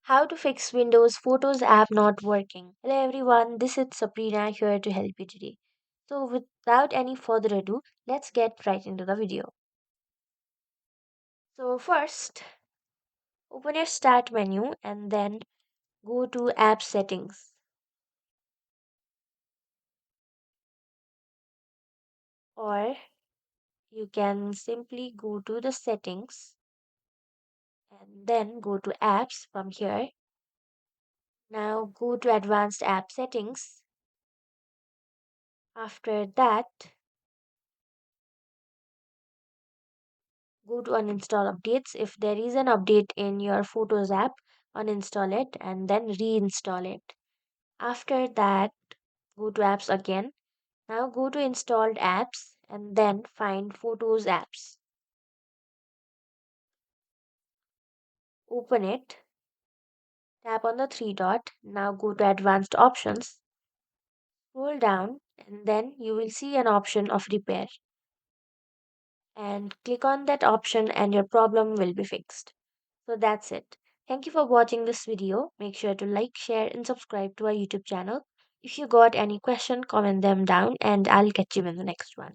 How to fix Windows Photos app not working. Hello everyone, this is Sabrina here to help you today. So without any further ado, let's get right into the video. So first, open your start menu and then go to app settings. Or you can simply go to the settings and then go to apps from here. Now go to advanced app settings. After that, go to uninstall updates. If there is an update in your Photos app, uninstall it and then reinstall it. After that, go to apps again. Now go to installed apps and then find Photos apps. Open it, tap on the three dot. Now go to advanced options. Scroll down and then you will see an option of repair. And click on that option and your problem will be fixed. So that's it. Thank you for watching this video. Make sure to like, share, and subscribe to our YouTube channel. If you got any question, comment them down and I'll catch you in the next one.